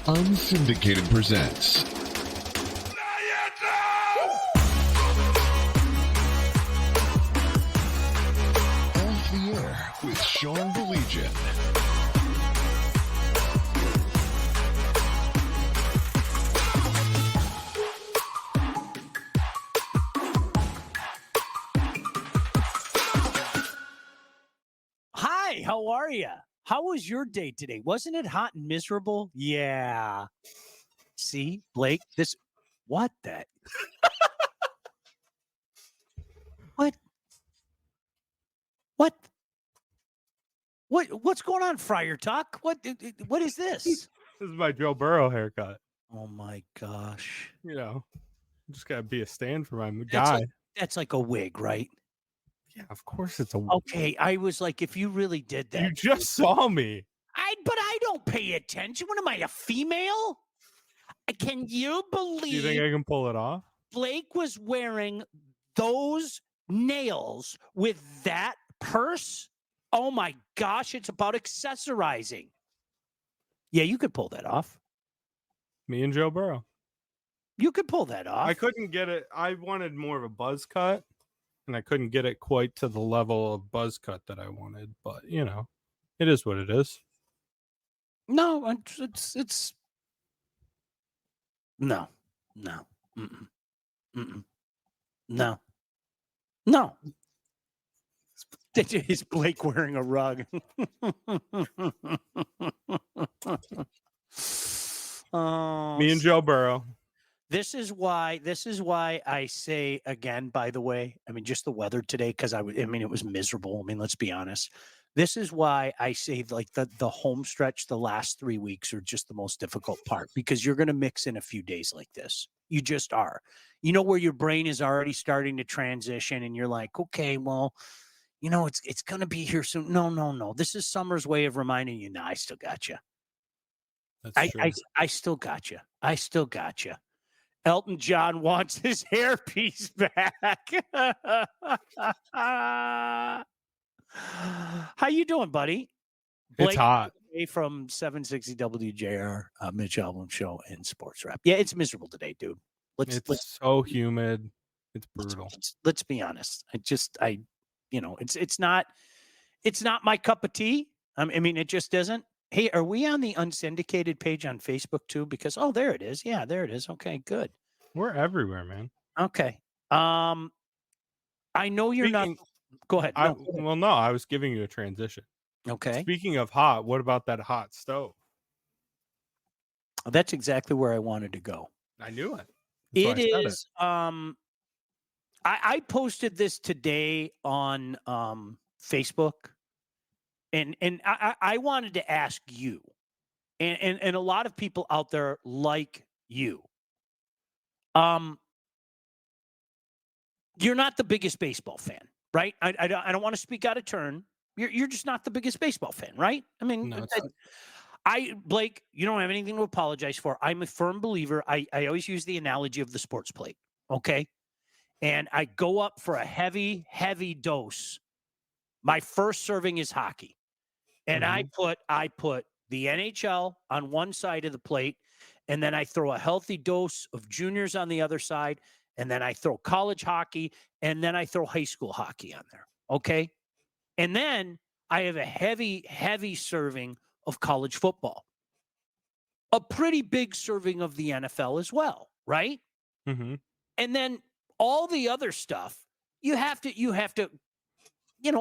Unsyndicated presents Off the Air with Sean Baligian. Hi, how are you? How was your day today? Wasn't it hot and miserable? Yeah. See, Blake, what the? What? What? What's going on, Friar Tuck? What is this? This is my Joe Burrow haircut. Oh my gosh. You know, just gotta be a stand for my guy. That's like a wig, right? Yeah, of course it's a wig. Okay, I was like, if you really did that. You just saw me. But I don't pay attention. What am I, a female? Can you believe? Do you think I can pull it off? Blake was wearing those nails with that purse? Oh my gosh, it's about accessorizing. Yeah, you could pull that off. Me and Joe Burrow. You could pull that off. I couldn't get it. I wanted more of a buzz cut, and I couldn't get it quite to the level of buzz cut that I wanted. But, you know, it is what it is. No, it's no. Mm-mm. Mm-mm. No. Is Blake wearing a rug? Oh, Me and Joe Burrow. This is why I say again, by the way, I mean, just the weather today, because it was miserable. I mean, let's be honest. This is why I say like the home stretch, the last 3 weeks are just the most difficult part, because you're going to mix in a few days like this. You just are. You know, where your brain is already starting to transition and you're like, okay, well, you know, it's going to be here soon. No. This is summer's way of reminding you, I still got you. That's true. I still got you. I still got you. Elton John wants his hairpiece back. How you doing, buddy? Blake, it's hot. From 760 WJR, Mitch Album Show and Sports Rap. Yeah, it's miserable today, dude. It's so humid. It's brutal. Let's be honest. It's not my cup of tea. I mean, it just isn't. Hey, are we on the unsyndicated page on Facebook too? Because there it is. Yeah, there it is. Okay, good. We're everywhere, man. Okay. I know you're not. Go ahead. I was giving you a transition. Okay. Speaking of hot, what about that hot stove? That's exactly where I wanted to go. I knew it. It is. I posted this today on Facebook, and I wanted to ask you, and a lot of people out there like you. You're not the biggest baseball fan, right? I don't want to speak out of turn. You're just not the biggest baseball fan, right? I mean, no, Blake, you don't have anything to apologize for. I'm a firm believer. I always use the analogy of the sports plate, okay? And I go up for a heavy, heavy dose. My first serving is hockey. And I put the NHL on one side of the plate, and then I throw a healthy dose of juniors on the other side, and then I throw college hockey, and then I throw high school hockey on there, okay? And then I have a heavy, heavy serving of college football. A pretty big serving of the NFL as well, right? Mm-hmm. And then all the other stuff, you have to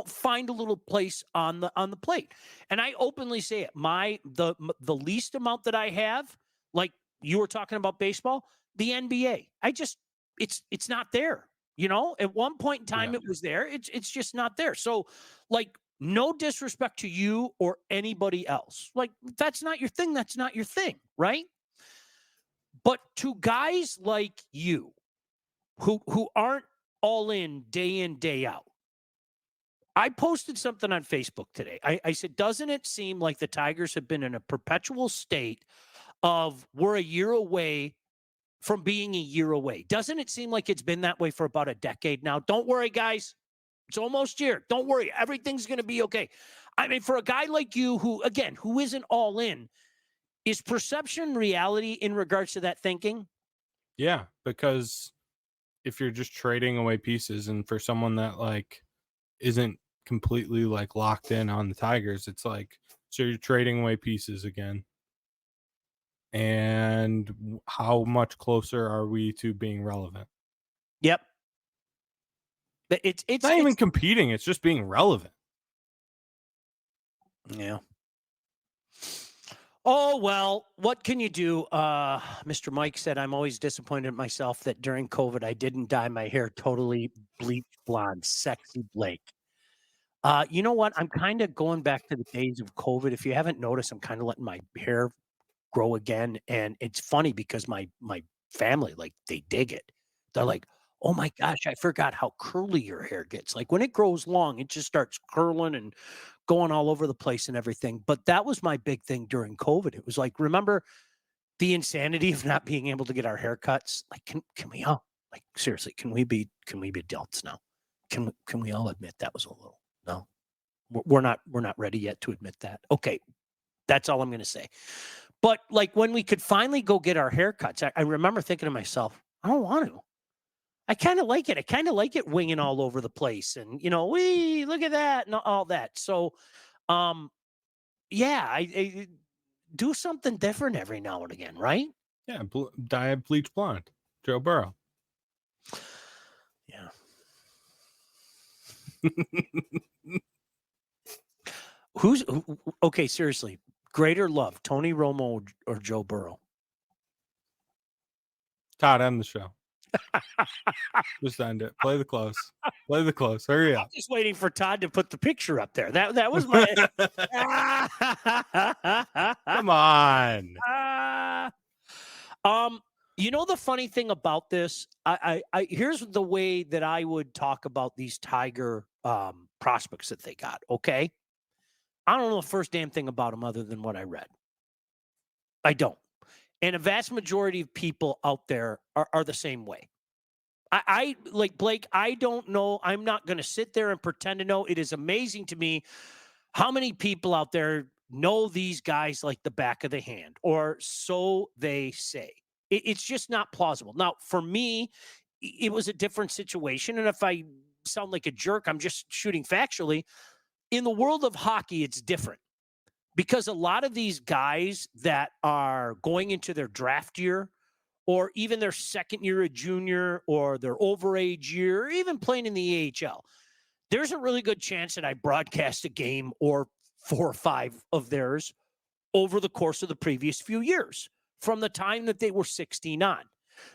find a little place on the plate. And I openly say it. The least amount that I have, like you were talking about baseball, the NBA. It's not there. You know, at one point in time it was there. It's just not there. So, like, no disrespect to you or anybody else. Like, that's not your thing. That's not your thing, right? But to guys like you who aren't all in, day out, I posted something on Facebook today. I said, doesn't it seem like the Tigers have been in a perpetual state of we're a year away from being a year away? Doesn't it seem like it's been that way for about a decade now? Don't worry, guys. It's almost here. Don't worry. Everything's going to be okay. I mean, for a guy like you who isn't all in, Is perception reality in regards to that thinking? Yeah, because if you're just trading away pieces, and for someone that like isn't completely like locked in on the Tigers, it's like, so you're trading away pieces again. And how much closer are we to being relevant? Yep. It's Not even competing, it's just being relevant. yeah. Oh, well, what can you do? Mr. Mike said, I'm always disappointed in myself that during COVID, I didn't dye my hair totally bleach blonde. Sexy Blake. You know what? I'm kind of going back to the days of COVID. If you haven't noticed, I'm kind of letting my hair grow again. And it's funny because my family, like, they dig it. They're like, oh my gosh, I forgot how curly your hair gets. Like when it grows long, it just starts curling and going all over the place and everything. But that was my big thing during COVID. It was like, remember the insanity of not being able to get our haircuts? Like, can we all, like, seriously, can we be adults now? Can we all admit that was a little, no? We're not ready yet to admit that. Okay, that's all I'm going to say. But like when we could finally go get our haircuts, I remember thinking to myself, I don't want to. I kind of like it. I kind of like it winging all over the place, and we look at that and all that. So, um, yeah, I do something different every now and again, right? Yeah, dye it bleach blonde. Joe Burrow. Yeah. Okay? Seriously, greater love, Tony Romo or Joe Burrow? Todd, end the show. Just end it. Play the close. Play the close. Hurry up. Just waiting for Todd to put the picture up there. That was my. Come on. The funny thing about this, I here's the way that I would talk about these Tiger prospects that they got. Okay, I don't know the first damn thing about them other than what I read. I don't, and a vast majority of people out there are the same way. I like Blake. I don't know. I'm not going to sit there and pretend to know. It is amazing to me how many people out there know these guys like the back of the hand, or so they say. It's just not plausible. Now, for me, it was a different situation. And if I sound like a jerk, I'm just shooting factually. In the world of hockey, it's different because a lot of these guys that are going into their draft year, or even their second year of junior, or their overage year, or even playing in the AHL, there's a really good chance that I broadcast a game or 4 or 5 of theirs over the course of the previous few years from the time that they were 16 on.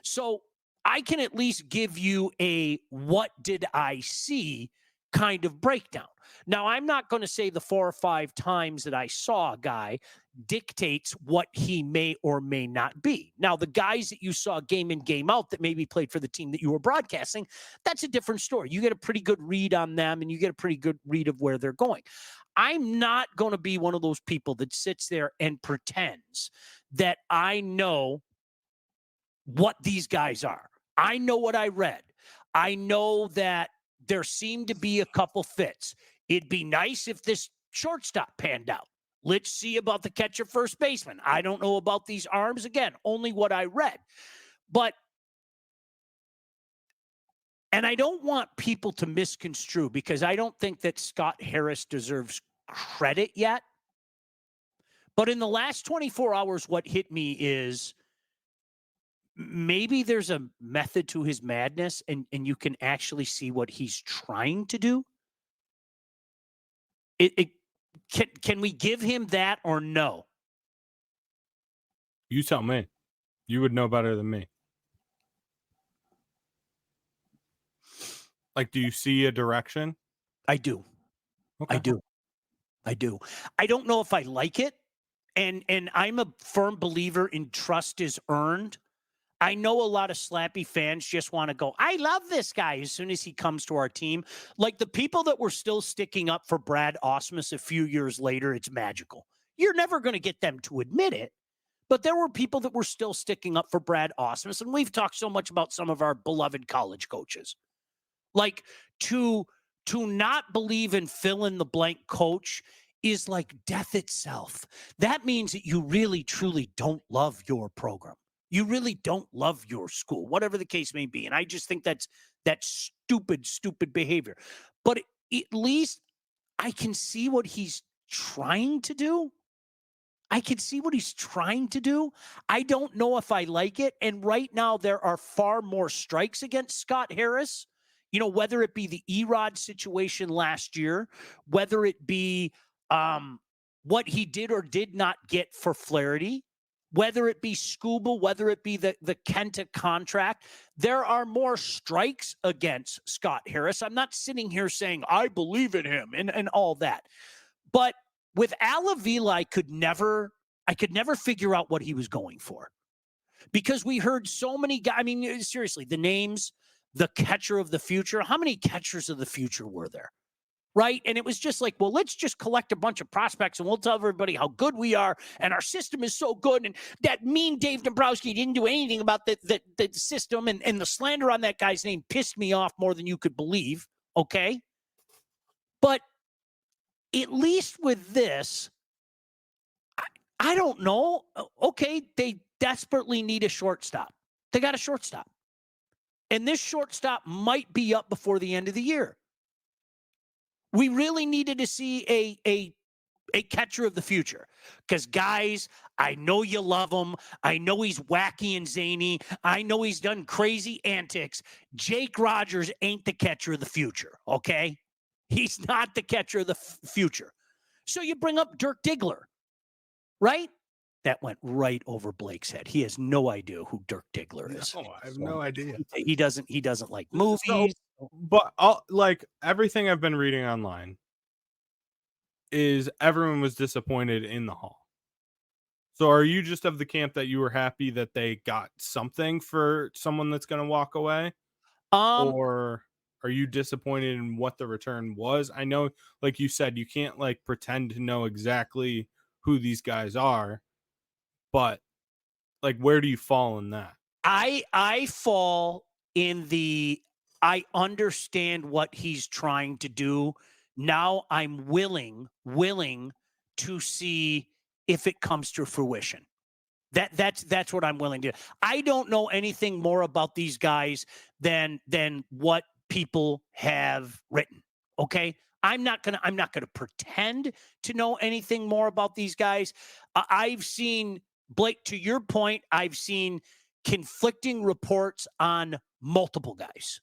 So I can at least give you a what did I see kind of breakdown. Now, I'm not going to say the 4 or 5 times that I saw a guy dictates what he may or may not be. Now, the guys that you saw game in, game out that maybe played for the team that you were broadcasting, that's a different story. You get a pretty good read on them, and you get a pretty good read of where they're going. I'm not going to be one of those people that sits there and pretends that I know what these guys are. I know what I read. I know that there seemed to be a couple fits. It'd be nice if this shortstop panned out. Let's see about the catcher first baseman. I don't know about these arms. Again, only what I read. And I don't want people to misconstrue, because I don't think that Scott Harris deserves credit yet. But in the last 24 hours, what hit me is maybe there's a method to his madness, and you can actually see what he's trying to do. Can we give him that or no? You tell me. You would know better than me. Like, do you see a direction? I do. Okay. I do. I don't know if I like it. And I'm a firm believer in trust is earned. I know a lot of slappy fans just want to go, I love this guy as soon as he comes to our team. Like the people that were still sticking up for Brad Ausmus a few years later, it's magical. You're never going to get them to admit it. But there were people that were still sticking up for Brad Ausmus. And we've talked so much about some of our beloved college coaches. Like to not believe in fill in the blank coach is like death itself. That means that you really, truly don't love your program. You really don't love your school, whatever the case may be. And I just think that's stupid behavior. But at least I can see what he's trying to do. I can see what he's trying to do. I don't know if I like it. And right now, there are far more strikes against Scott Harris. You know, whether it be the Erod situation last year, whether it be what he did or did not get for Flaherty, whether it be Scuba, whether it be the Kenta contract, there are more strikes against Scott Harris. I'm not sitting here saying I believe in him and all that. But with Alavila, I could never figure out what he was going for, because we heard so many guys. I mean, seriously, the names, the catcher of the future. How many catchers of the future were there? Right. And it was just like, well, let's just collect a bunch of prospects and we'll tell everybody how good we are. And our system is so good. And that mean Dave Dombrowski didn't do anything about the system. And the slander on that guy's name pissed me off more than you could believe. Okay. But at least with this, I don't know. Okay, they desperately need a shortstop. They got a shortstop. And this shortstop might be up before the end of the year. We really needed to see a catcher of the future. Because, guys, I know you love him. I know he's wacky and zany. I know he's done crazy antics. Jake Rogers ain't the catcher of the future, okay? He's not the catcher of the future. So you bring up Dirk Diggler, right? That went right over Blake's head. He has no idea who Dirk Diggler is. No, I have no idea. He doesn't like movies. But like everything I've been reading online is everyone was disappointed in the Hall. So are you just of the camp that you were happy that they got something for someone that's going to walk away? Or are you disappointed in what the return was? I know, like you said, you can't like pretend to know exactly who these guys are, but like, where do you fall in that? I fall in the, I understand what he's trying to do. Now I'm willing to see if it comes to fruition. That's what I'm willing to do. I don't know anything more about these guys than what people have written. Okay. I'm not gonna pretend to know anything more about these guys. I've seen, Blake, to your point, I've seen conflicting reports on multiple guys.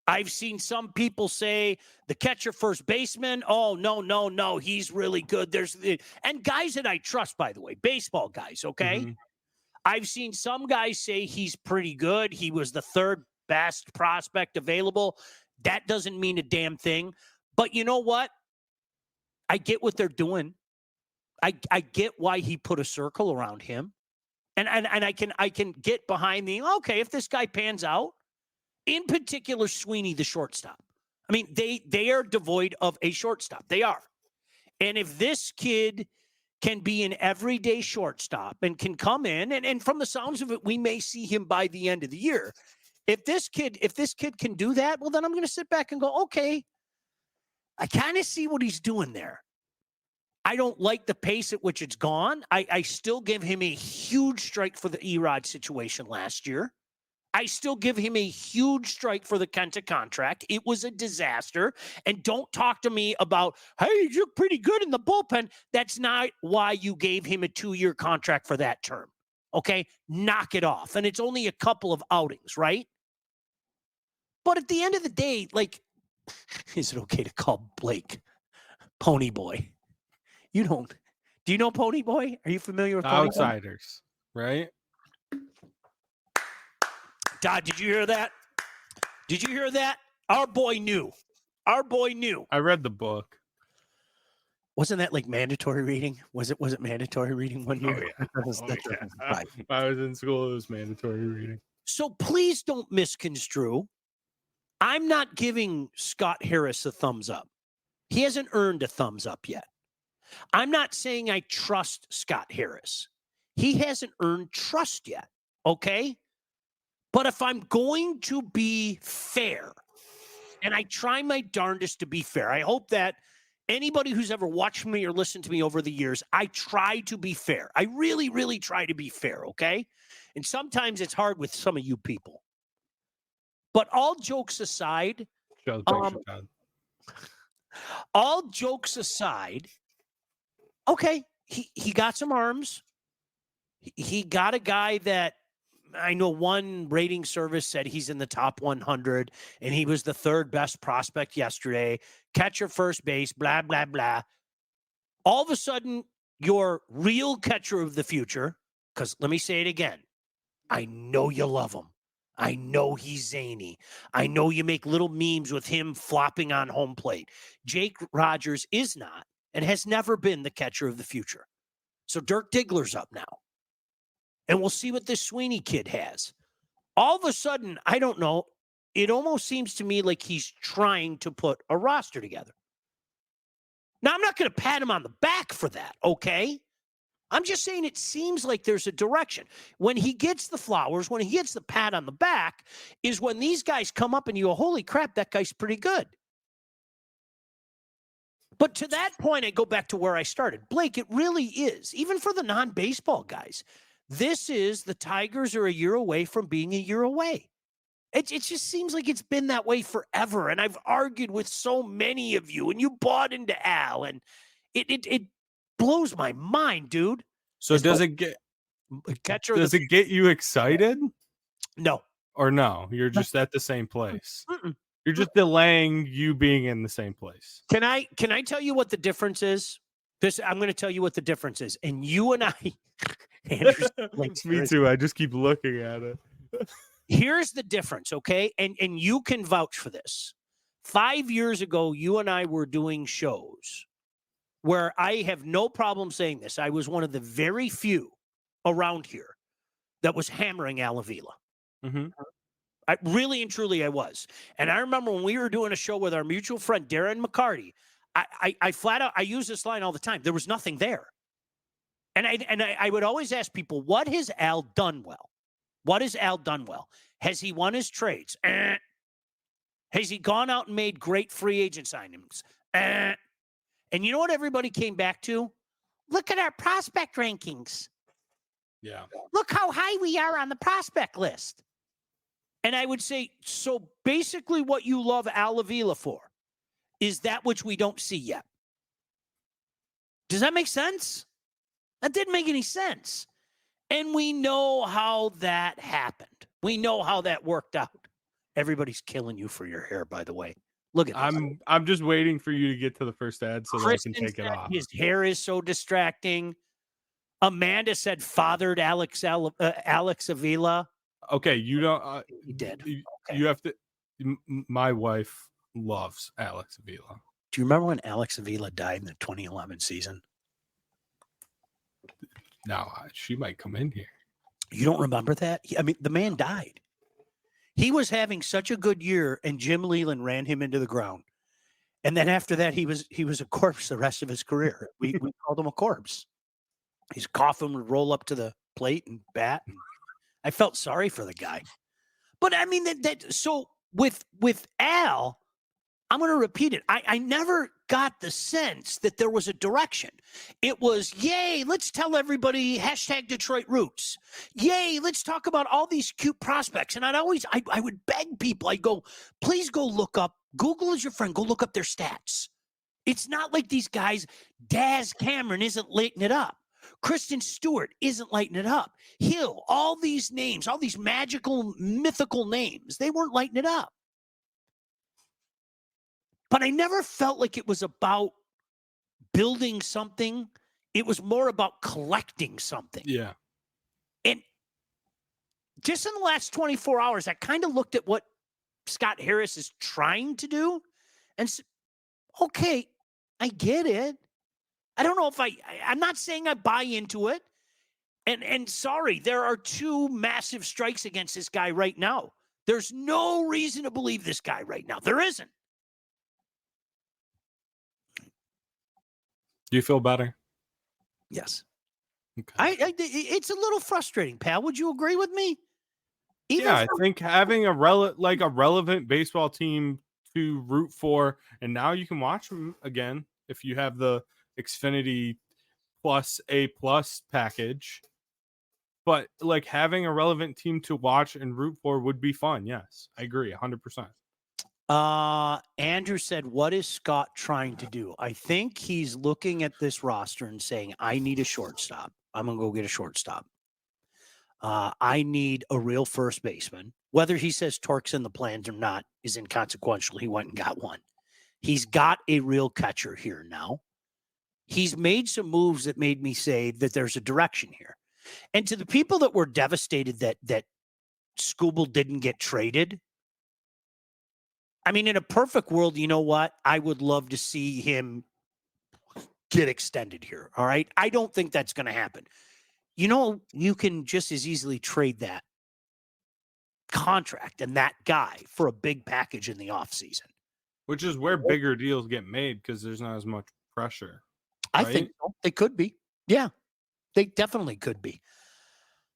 I've seen some people say the catcher, first baseman. Oh, no. He's really good. And guys that I trust, by the way, baseball guys. Okay. Mm-hmm. I've seen some guys say he's pretty good. He was the third best prospect available. That doesn't mean a damn thing. But you know what? I get what they're doing. I get why he put a circle around him. And I can get behind okay, if this guy pans out, in particular, Sweeney, the shortstop. I mean, they are devoid of a shortstop. They are. And if this kid can be an everyday shortstop and can come in, and from the sounds of it, we may see him by the end of the year. If this kid can do that, well, then I'm going to sit back and go, okay, I kind of see what he's doing there. I don't like the pace at which it's gone. I still give him a huge strike for the Erod situation last year. I still give him a huge strike for the Kenta contract. It was a disaster. And don't talk to me about, hey, you look pretty good in the bullpen. That's not why you gave him a 2-year contract for that term. Okay? Knock it off. And it's only a couple of outings, right? But at the end of the day, like, is it okay to call Blake Pony Boy? You don't. Do you know Pony Boy? Are you familiar with Pony Outsiders, Boy? Right? Todd, did you hear that? Did you hear that? Our boy knew. Our boy knew. I read the book. Wasn't that like mandatory reading? Was it mandatory reading one year? Oh, yeah. I was in school, it was mandatory reading. So please don't misconstrue. I'm not giving Scott Harris a thumbs up. He hasn't earned a thumbs up yet. I'm not saying I trust Scott Harris. He hasn't earned trust yet, okay? But if I'm going to be fair, and I try my darndest to be fair, I hope that anybody who's ever watched me or listened to me over the years, I try to be fair. I really, really try to be fair, okay? And sometimes it's hard with some of you people. But all jokes aside, Show the picture, Todd. all jokes aside, okay, he got some arms. He got a guy that I know one rating service said he's in the top 100, and he was the third best prospect yesterday. Catcher, first base, blah, blah, blah. All of a sudden, your real catcher of the future, because let me say it again, I know you love him. I know he's zany. I know you make little memes with him flopping on home plate. Jake Rogers is not and has never been the catcher of the future. So Dirk Diggler's up now. And we'll see what this Sweeney kid has. All of a sudden, I don't know, it almost seems to me like he's trying to put a roster together. Now, I'm not going to pat him on the back for that, okay? I'm just saying it seems like there's a direction. When he gets the flowers, when he gets the pat on the back, is when these guys come up and you go, holy crap, that guy's pretty good. But to that point, I go back to where I started. Blake, it really is, even for the non-baseball guys, this is the Tigers are a year away from being a year away. It just seems like it's been that way forever. And I've argued with so many of you, and you bought into Al, and it blows my mind, dude. So does it get you excited? No. Or no? You're just at the same place. Mm-mm. You're just delaying you being in the same place. Can I tell you what the difference is? I'm going to tell you what the difference is. And you and I, Andrew, me too. I just keep looking at it. Here's the difference, okay? And you can vouch for this. 5 years ago, you and I were doing shows where I have no problem saying this. I was one of the very few around here that was hammering Al Avila. Mm-hmm. I really and truly I was. And I remember when we were doing a show with our mutual friend, Darren McCarty, I flat out, I use this line all the time. There was nothing there. And I would always ask people, what has Al done well? What has Al done well? Has he won his trades? Has he gone out and made great free agent signings? And you know what everybody came back to? Look at our prospect rankings. Yeah. Look how high we are on the prospect list. And I would say, so basically what you love Al Avila for is that which we don't see yet. Does that make sense? That didn't make any sense. And we know how that happened. We know how that worked out. Everybody's killing you for your hair, by the way. Look at this. I'm just waiting for you to get to the first ad so Kristen that I can take it off. His hair is so distracting. Amanda said fathered Alex Avila. Okay, you don't. He did. Okay. You have to. My wife loves Alex Avila. Do you remember when Alex Avila died in the 2011 season? No, she might come in here. You don't remember that? I mean, the man died. He was having such a good year, and Jim Leland ran him into the ground. And then after that, he was a corpse the rest of his career. We called him a corpse. His coffin would roll up to the plate and bat. And I felt sorry for the guy. But I mean, so with Al, I'm going to repeat it. I never got the sense that there was a direction. It was, yay, let's tell everybody hashtag Detroit Roots. Yay, let's talk about all these cute prospects. And I would beg people, I'd go, please go look up, Google is your friend, go look up their stats. It's not like these guys, Daz Cameron isn't lighting it up. Kristen Stewart isn't lighting it up. Hill, all these names, all these magical, mythical names, they weren't lighting it up. But I never felt like it was about building something. It was more about collecting something. Yeah. And just in the last 24 hours, I kind of looked at what Scott Harris is trying to do and said, okay, I get it. I don't know if I'm not saying I buy into it. And sorry, there are two massive strikes against this guy right now. There's no reason to believe this guy right now. There isn't. Do you feel better? Yes. Okay. It's a little frustrating, pal. Would you agree with me? I think having a relevant baseball team to root for, and now you can watch them again. if you have the Xfinity plus A plus package. But like having a relevant team to watch and root for would be fun. Yes, I agree 100%. Andrew said, what is Scott trying to do? I think he's looking at this roster and saying, I need a shortstop. I'm going to go get a shortstop. I need a real first baseman. Whether he says Torque's in the plans or not is inconsequential. He went and got one. He's got a real catcher here now. He's made some moves that made me say that there's a direction here. And to the people that were devastated that Skubal didn't get traded, I mean, in a perfect world, you know what? I would love to see him get extended here. All right. I don't think that's going to happen. You know, you can just as easily trade that contract and that guy for a big package in the offseason. Which is where bigger deals get made because there's not as much pressure. I think so. They could be. Yeah, they definitely could be.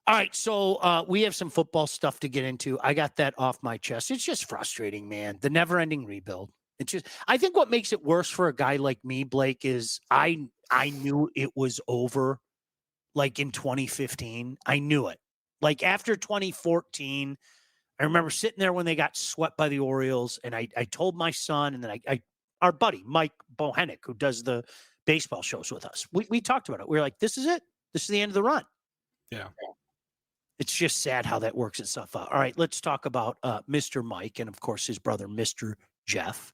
All right, so we have some football stuff to get into. I got that off my chest. It's just frustrating, man. The never-ending rebuild. It's just, I think what makes it worse for a guy like me, Blake, is I knew it was over, like in 2015. I knew it. Like after 2014, I remember sitting there when they got swept by the Orioles, and I told my son, and then our buddy Mike Bohenick, who does the baseball shows with us, we talked about it. We were like, this is it. This is the end of the run. Yeah. It's just sad how that works itself out. All right, let's talk about Mr. Mike and, of course, his brother, Mr. Jeff,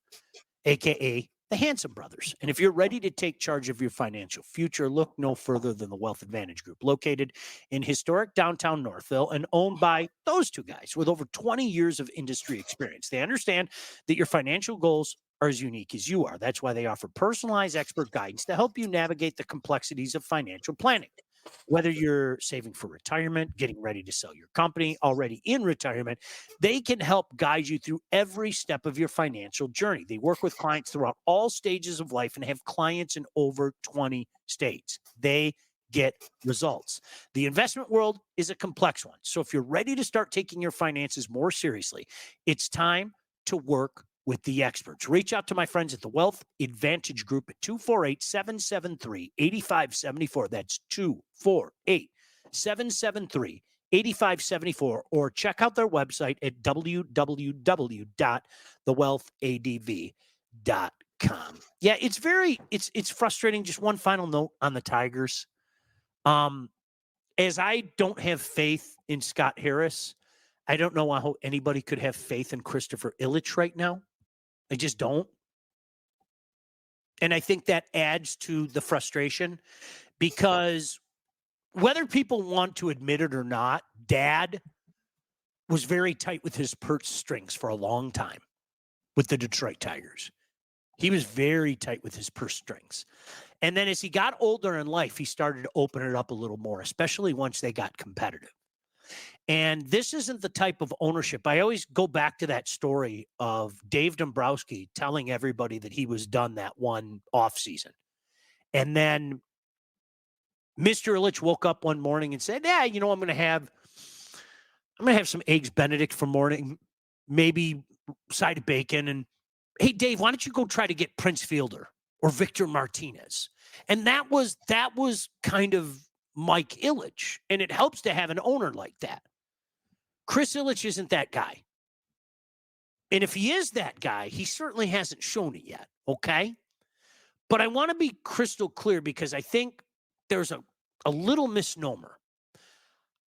a.k.a. the Handsome Brothers. And if you're ready to take charge of your financial future, look no further than the Wealth Advantage Group, located in historic downtown Northville and owned by those two guys with over 20 years of industry experience. They understand that your financial goals are as unique as you are. That's why they offer personalized expert guidance to help you navigate the complexities of financial planning. Whether you're saving for retirement, getting ready to sell your company, already in retirement, they can help guide you through every step of your financial journey. They work with clients throughout all stages of life and have clients in over 20 states. They get results. The investment world is a complex one. So if you're ready to start taking your finances more seriously, it's time to work with the experts. Reach out to my friends at the Wealth Advantage Group at 248-773-8574. That's 248-773-8574. Or check out their website at www.thewealthadv.com. Yeah, it's frustrating. Just one final note on the Tigers. As I don't have faith in Scott Harris, I don't know how anybody could have faith in Christopher Ilitch right now. I just don't. And I think that adds to the frustration because whether people want to admit it or not, Dad was very tight with his purse strings for a long time with the Detroit Tigers. He was very tight with his purse strings. And then as he got older in life, he started to open it up a little more, especially once they got competitive. And this isn't the type of ownership. I always go back to that story of Dave Dombrowski telling everybody that he was done that one offseason. And then Mr. Ilitch woke up one morning and said, yeah, I'm going to have some eggs Benedict for morning, maybe side of bacon. And hey, Dave, why don't you go try to get Prince Fielder or Victor Martinez? And that was kind of Mike Ilitch. And it helps to have an owner like that. Chris Ilitch isn't that guy. And if he is that guy, he certainly hasn't shown it yet, okay? But I want to be crystal clear because I think there's a little misnomer.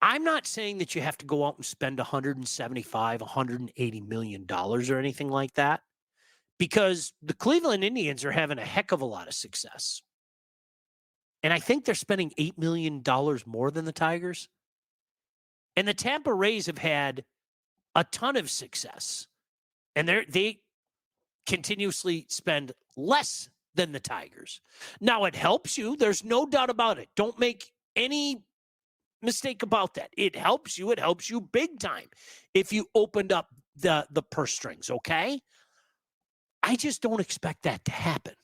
I'm not saying that you have to go out and spend $175, $180 million or anything like that because the Cleveland Indians are having a heck of a lot of success. And I think they're spending $8 million more than the Tigers. And the Tampa Rays have had a ton of success. And they continuously spend less than the Tigers. Now, it helps you. There's no doubt about it. Don't make any mistake about that. It helps you. It helps you big time if you opened up the purse strings, okay? I just don't expect that to happen.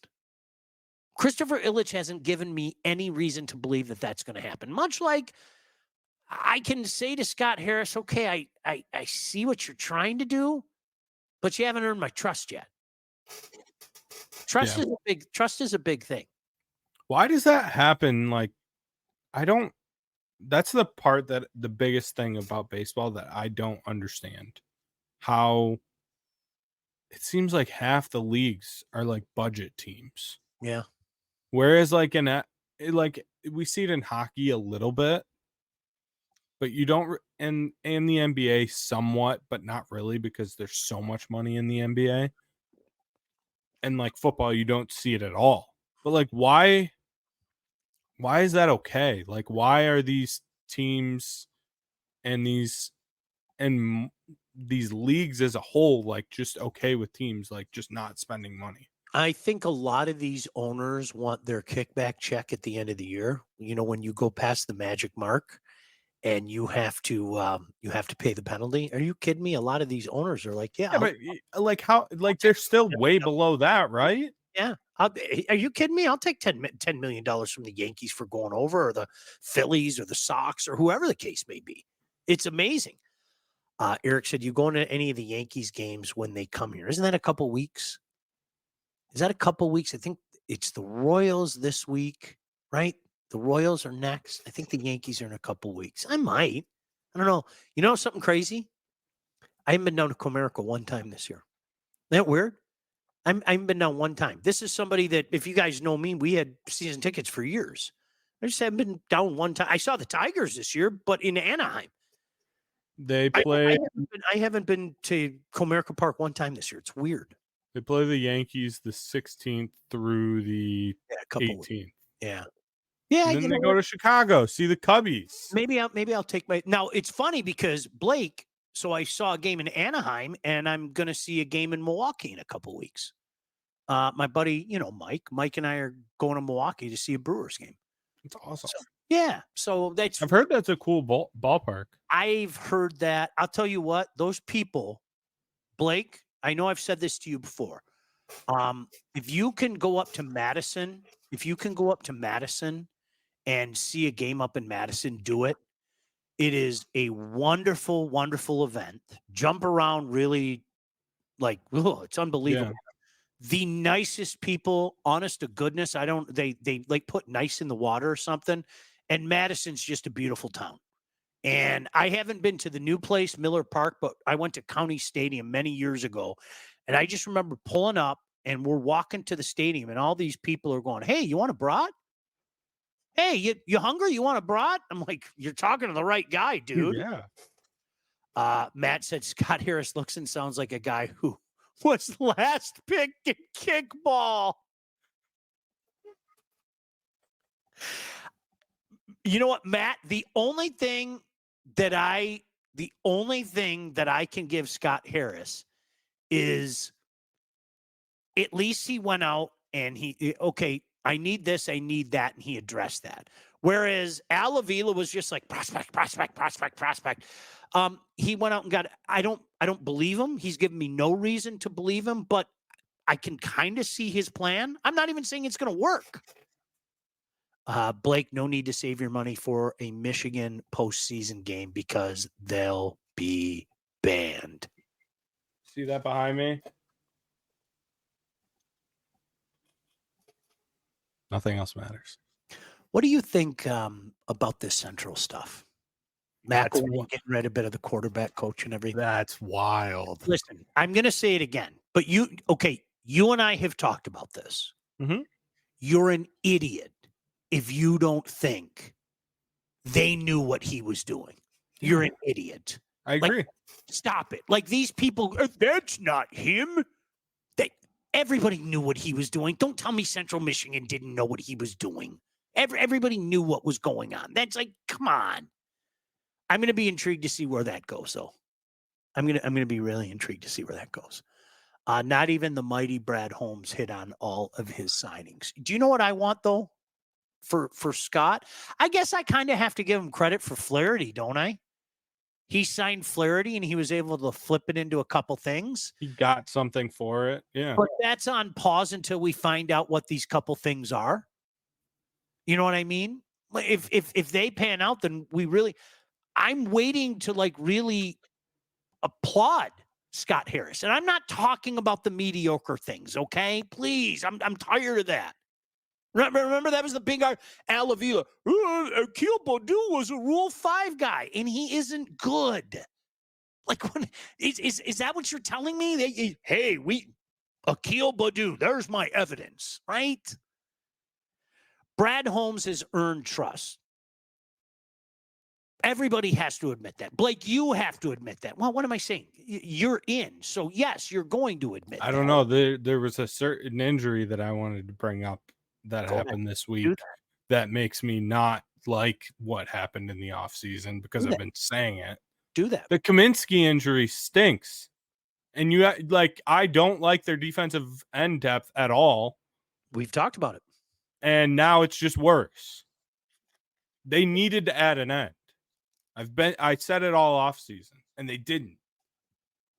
Christopher Ilitch hasn't given me any reason to believe that that's going to happen. Much like I can say to Scott Harris, okay, I see what you're trying to do, but you haven't earned my trust yet. Trust Yeah. is a big thing. Why does that happen? Like, I don't. That's the part that the biggest thing about baseball that I don't understand. How it seems like half the leagues are like budget teams. Yeah. Whereas like we see it in hockey a little bit, but you don't and the NBA somewhat, but not really because there's so much money in the NBA. And like football, you don't see it at all. But like why is that okay? Like why are these teams and these leagues as a whole like just okay with teams like just not spending money? I think a lot of these owners want their kickback check at the end of the year. You know, when you go past the magic mark and you have to pay the penalty. Are you kidding me? A lot of these owners are like, yeah, Yeah, but like how like they're still way below that, right? yeah. Are you kidding me? I'll take $10 million from the Yankees for going over, or the Phillies, or the Sox, or whoever the case may be. It's amazing. Eric said, you going to any of the Yankees games when they come here? Isn't that a couple weeks? Is that a couple weeks? I think it's the Royals this week, right? The Royals are next. I think the Yankees are in a couple weeks. I might. I don't know. You know something crazy? I haven't been down to Comerica one time this year. Isn't that weird? I haven't been down one time. This is somebody that, if you guys know me, we had season tickets for years. I just haven't been down one time. I saw the Tigers this year, but in Anaheim. They play I haven't been to Comerica Park one time this year. It's weird. they play the Yankees the 16th through the Yeah, a couple 18th. weeks. Yeah. Yeah, And then you they know go what? to Chicago, see the Cubbies. Maybe I'll take my. Now it's funny because Blake. So I saw a game in Anaheim, and I'm going to see a game in Milwaukee in a couple weeks. My buddy, Mike and I are going to Milwaukee to see a Brewers game. It's awesome. So, yeah, so that's. I've heard that's a cool ballpark. I've heard that. I'll tell you what, those people, Blake. I know I've said this to you before. If you can go up to Madison, and see a game up in Madison, do it. It is a wonderful, wonderful event. Jump around, really, like, it's unbelievable. Yeah. The nicest people, honest to goodness. They like put nice in the water or something. And Madison's just a beautiful town. And I haven't been to the new place, Miller Park, but I went to County Stadium many years ago. And I just remember pulling up, and we're walking to the stadium, and all these people are going, "Hey, you want a brat? Hey, you hungry? You want a brat?" I'm like, "You're talking to the right guy, dude." Yeah. Matt said Scott Harris looks and sounds like a guy who was last picked in kickball. You know what, Matt? The only thing that I can give Scott Harris is at least he went out and I need this, I need that, and he addressed that. Whereas Al Avila was just like prospect. He went out and got. I don't believe him. He's given me no reason to believe him, but I can kind of see his plan. I'm not even saying it's going to work. Blake, no need to save your money for a Michigan postseason game because they'll be banned. See that behind me? Nothing else matters. What do you think about this Central stuff? McElwain getting rid of a bit of the quarterback coach and everything. That's wild. Listen, I'm going to say it again, but you and I have talked about this. Mhm. You're an idiot if you don't think they knew what he was doing. You're an idiot. I agree. Stop it. Like these people, that's not him. Everybody knew what he was doing. Don't tell me Central Michigan didn't know what he was doing. Everybody knew what was going on. That's like, come on. I'm going to be intrigued to see where that goes, though. I'm going to be really intrigued to see where that goes. Not even the mighty Brad Holmes hit on all of his signings. Do you know what I want, though, for Scott? I guess I kind of have to give him credit for Flaherty, don't I? He signed Flaherty, and he was able to flip it into a couple things. He got something for it. Yeah. But that's on pause until we find out what these couple things are. You know what I mean? If they pan out, then I'm waiting to like really applaud Scott Harris. And I'm not talking about the mediocre things, okay? Please, I'm tired of that. Remember that was the big Al Avila. Akil Badu was a Rule 5 guy, and he isn't good. Like, is that what you're telling me? Hey, Akil Badu, there's my evidence, right? Brad Holmes has earned trust. Everybody has to admit that. Blake, you have to admit that. Well, what am I saying? You're in. So, yes, you're going to admit I don't know. There was a certain injury that I wanted to bring up that happened this week that makes me not like what happened in the offseason because I've been saying it. Do that. The Kaminsky injury stinks. And I don't like their defensive end depth at all. We've talked about it. And now it's just worse. They needed to add an end. I said it all off season, and they didn't.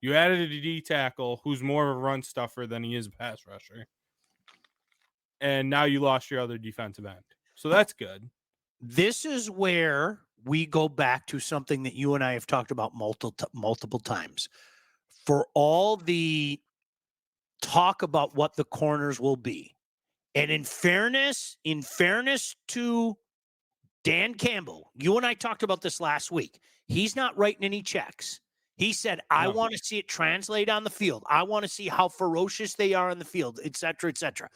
You added a D tackle who's more of a run stuffer than he is a pass rusher. And now you lost your other defensive end. So that's good. This is where we go back to something that you and I have talked about multiple times. For all the talk about what the corners will be, and in fairness to Dan Campbell, you and I talked about this last week. He's not writing any checks. He said, I want to see it translate on the field. I want to see how ferocious they are on the field, et cetera, et cetera.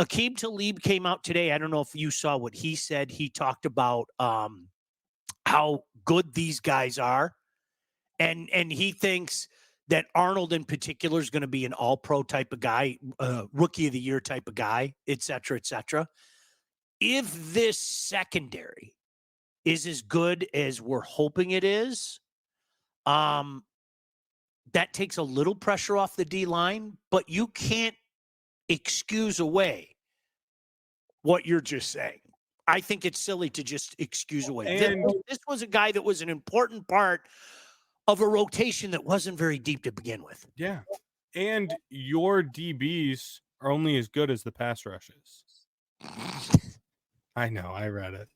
Akeem Tlaib came out today. I don't know if you saw what he said. He talked about how good these guys are. And he thinks that Arnold in particular is going to be an all-pro type of guy, rookie of the year type of guy, et cetera, et cetera. If this secondary is as good as we're hoping it is, that takes a little pressure off the D-line, but you can't excuse away what you're just saying. I think it's silly to just excuse away. And this was a guy that was an important part of a rotation that wasn't very deep to begin with. Yeah. And your DBs are only as good as the pass rushes. I know. I read it.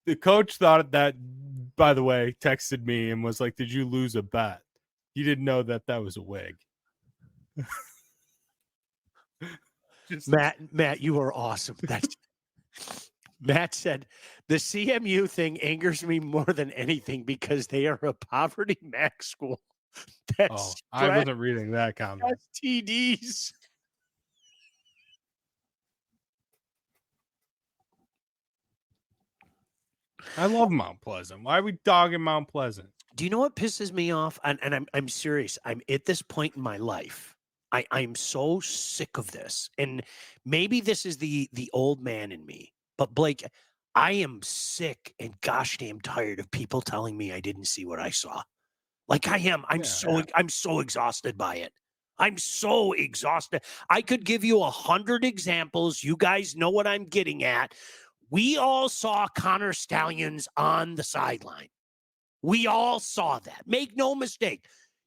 The coach thought that, by the way, texted me and was like, did you lose a bet? You didn't know that was a wig. Matt, you are awesome. Matt said, the CMU thing angers me more than anything because they are a poverty max school. I wasn't reading that comment. That's TDs. I love Mount Pleasant. Why are we dogging Mount Pleasant? Do you know what pisses me off? And I'm serious. I'm at this point in my life. I'm so sick of this. And maybe this is the old man in me. But Blake, I am sick and gosh damn tired of people telling me I didn't see what I saw. Like I am. I'm so exhausted by it. I'm so exhausted. I could give you 100 examples. You guys know what I'm getting at. We all saw Connor Stallions on the sideline. We all saw that. Make no mistake.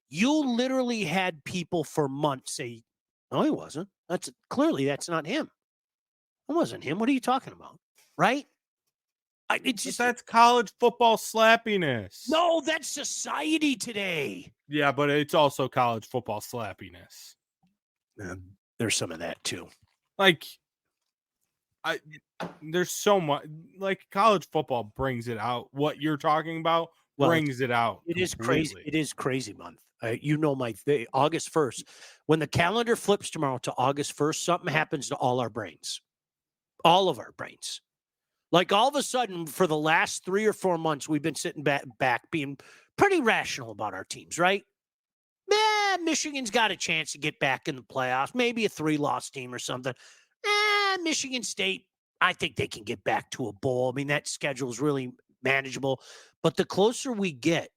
You literally had people for months say, no, he wasn't. That's not him. It wasn't him. What are you talking about? Right? That's college football slappiness. No, that's society today. Yeah, but it's also college football slappiness. There's some of that too. Like, there's so much. Like, college football brings it out. What you're talking about brings it out. It is crazy. It is crazy month. August 1st. When the calendar flips tomorrow to August 1st, something happens to all our brains. All of our brains. Like all of a sudden, for the last 3 or 4 months, we've been sitting back being pretty rational about our teams, right? Michigan's got a chance to get back in the playoffs. Maybe a 3-loss team or something. Michigan State, I think they can get back to a bowl. I mean, that schedule is really manageable. But the closer we get,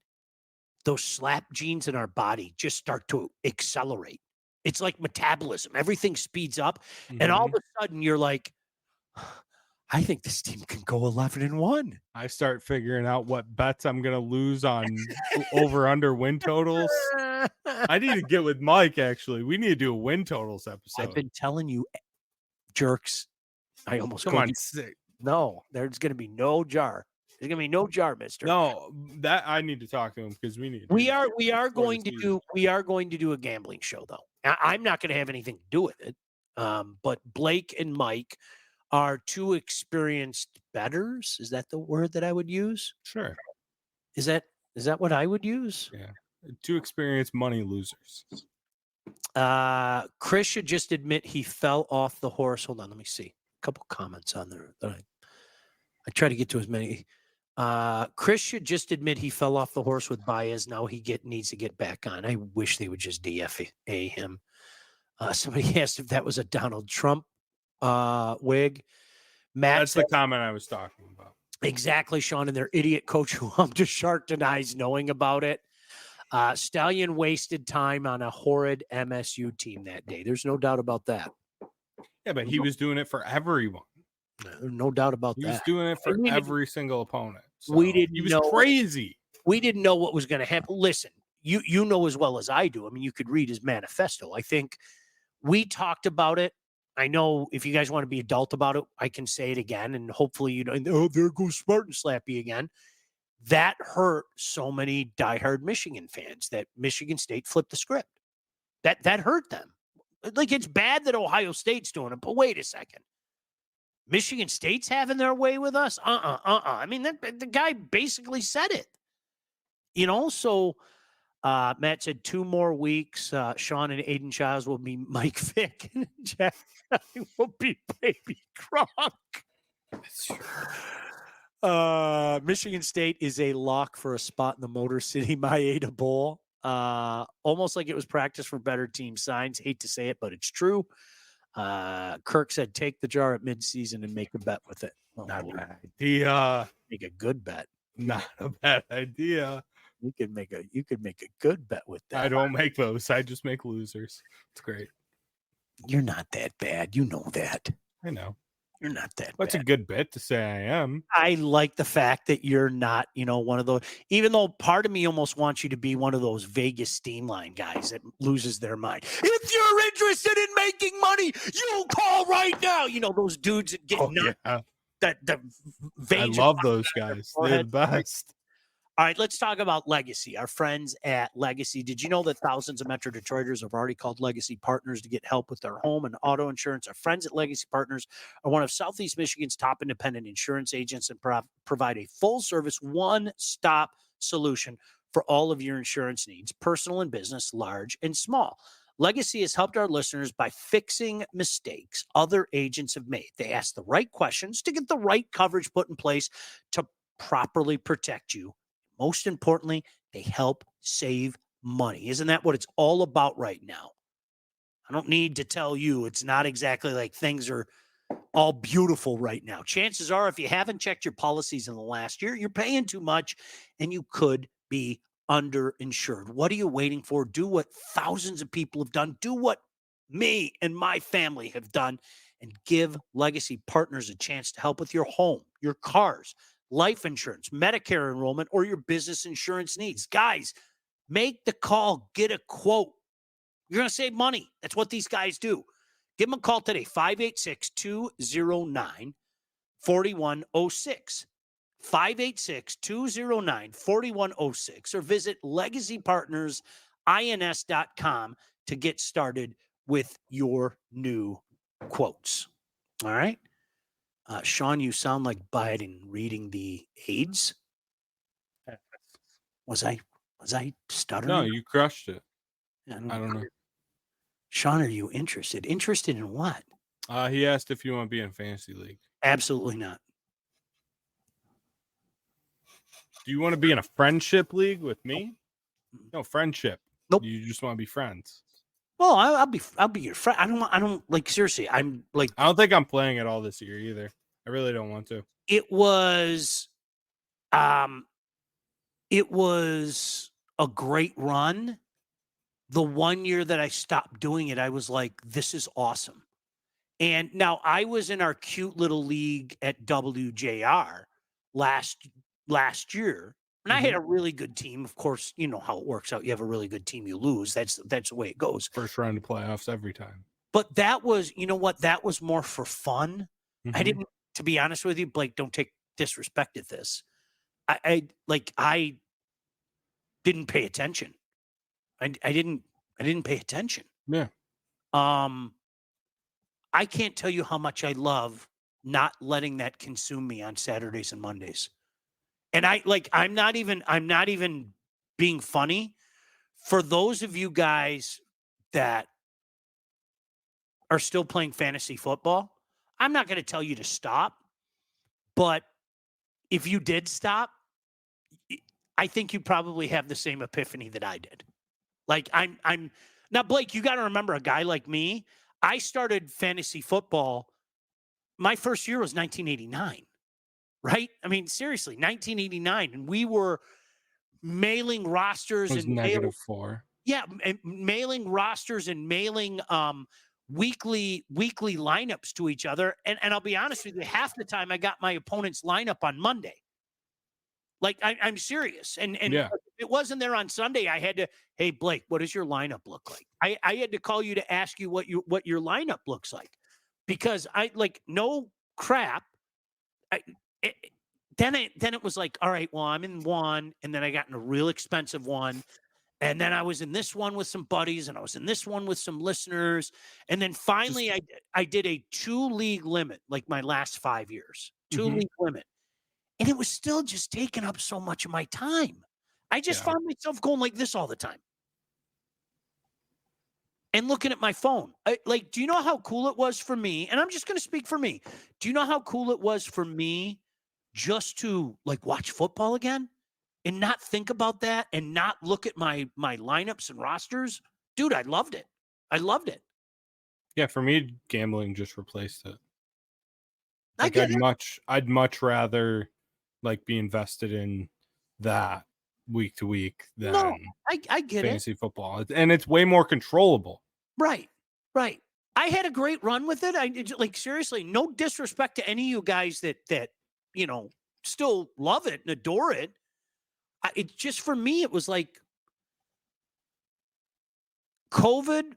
those slap genes in our body just start to accelerate. It's like metabolism. Everything speeds up. Mm-hmm. And all of a sudden, you're like, I think this team can go 11-1. I start figuring out what bets I'm going to lose on over-under win totals. I need to get with Mike, actually. We need to do a win totals episode. I've been telling you, jerks. I almost Come on. No, there's going to be no jar. There's gonna be no jar, mister. No, that I need to talk to him because we need. To We are before going the to season. do a gambling show though. I'm not going to have anything to do with it. But Blake and Mike are two experienced bettors. Is that the word that I would use? Sure. Is that what I would use? Yeah. Two experienced money losers. Chris should just admit he fell off the horse. Hold on, let me see. A couple comments on there that I try to get to as many. Chris should just admit he fell off the horse with Baez. Now he needs to get back on. I wish they would just DFA him. Somebody asked if that was a Donald Trump wig. Matt That's the comment I was talking about. Exactly, Sean, and their idiot coach who humped a shark denies knowing about it. Stallion wasted time on a horrid MSU team that day. There's no doubt about that. Yeah, but he was doing it for everyone. No doubt about that. He was doing it for every single opponent. So we didn't. He was crazy. We didn't know what was going to happen. Listen, you know as well as I do. I mean, you could read his manifesto. I think we talked about it. I know if you guys want to be adult about it, I can say it again, and hopefully you know. Oh, there goes Spartan Slappy again. That hurt so many diehard Michigan fans that Michigan State flipped the script. That hurt them. Like, it's bad that Ohio State's doing it, but wait a second. Michigan State's having their way with us? I mean, the guy basically said it. You know, so Matt said 2 more weeks. Sean and Aiden Childs will be Mike Vick, and Jack will be Baby Gronk. That's true. Michigan State is a lock for a spot in the Motor City Maeda Bowl. Almost like it was practice for better team signs. Hate to say it, but it's true. Kirk said, take the jar at midseason and make a bet with it. Well, not a bad idea. Make a good bet. Not a bad idea. You could make a good bet with that. I don't make those. I just make losers. It's great. You're not that bad. You know that. I know. You're not that That's bad. a good bet to say I am. I like the fact that you're not, one of those, even though part of me almost wants you to be one of those Vegas steam line guys that loses their mind. If you're interested in making money, you call right now. You know, those dudes that get the veins. I love those guys. They're the best. All right, let's talk about Legacy. Our friends at Legacy. Did you know that thousands of Metro Detroiters have already called Legacy Partners to get help with their home and auto insurance? Our friends at Legacy Partners are one of Southeast Michigan's top independent insurance agents and provide a full-service, one-stop solution for all of your insurance needs, personal and business, large and small. Legacy has helped our listeners by fixing mistakes other agents have made. They ask the right questions to get the right coverage put in place to properly protect you. Most importantly, they help save money. Isn't that what it's all about right now? I don't need to tell you it's not exactly like things are all beautiful right now. Chances are, if you haven't checked your policies in the last year, you're paying too much and you could be underinsured. What are you waiting for? Do what thousands of people have done. Do what me and my family have done and give Legacy Partners a chance to help with your home, your cars, life insurance, Medicare enrollment, or your business insurance needs. Guys, make the call, get a quote. You're going to save money. That's what these guys do. Give them a call today, 586-209-4106. 586-209-4106, or visit legacypartnersins.com to get started with your new quotes. All right? Sean, you sound like Biden reading the aids. Was I stuttering? No, you crushed it. I I don't know. Sean, are you interested? Interested in what? He asked if you want to be in fantasy league. Absolutely not. Do you want to be in a friendship league with me? No, friendship. Nope. You just want to be friends. Well, I'll be your friend. I don't like, seriously. I'm like, I don't think I'm playing it all this year either. I really don't want to. it was a great run. The 1 year that I stopped doing it, I was like, this is awesome. And now I was in our cute little league at WJR last year. And I had a really good team. Of course, you know how it works out. You have a really good team, you lose. That's the way it goes. First round of playoffs every time. But that was, you know what? That was more for fun. I didn't, to be honest with you, Blake, don't take disrespect at this. I didn't pay attention. I didn't pay attention. Yeah. I can't tell you how much I love not letting that consume me on Saturdays and Mondays. And I'm not even being funny. For those of you guys that are still playing fantasy football, I'm not going to tell you to stop, but if you did stop, I think you probably have the same epiphany that I did. Like I'm now, Blake, you got to remember, a guy like me, I started fantasy football. My first year was 1989, right? I mean, seriously, 1989. And we were mailing rosters It was and -4. yeah, and mailing rosters and mailing weekly lineups to each other. And I'll be honest with you, half the time I got my opponent's lineup on Monday. Like I'm serious. And Yeah. if it wasn't there on Sunday, I had to, hey Blake, what does your lineup look like? I had to call you to ask you what your lineup looks like, because I like no crap. Then it was like, all right, well, I'm in one, and then I got in a real expensive one. And then I was in this one with some buddies, and I was in this one with some listeners. And then finally I did a 2-league limit, like my last 5 years, 2-league limit. And it was still just taking up so much of my time. I just found myself going like this all the time. And looking at my phone. Do you know how cool it was for me? And I'm just going to speak for me. Do you know how cool it was for me just to like watch football again and not think about that and not look at my lineups and rosters? Dude, I loved it. I loved it. Yeah, for me, gambling just replaced it. I Like get it. I'd much rather like be invested in that week to week than No, I get it. fantasy football. And it's way more controllable. Right. Right. I had a great run with it. Like seriously, no disrespect to any of you guys that you know still love it and adore it. It just, for me, it was like COVID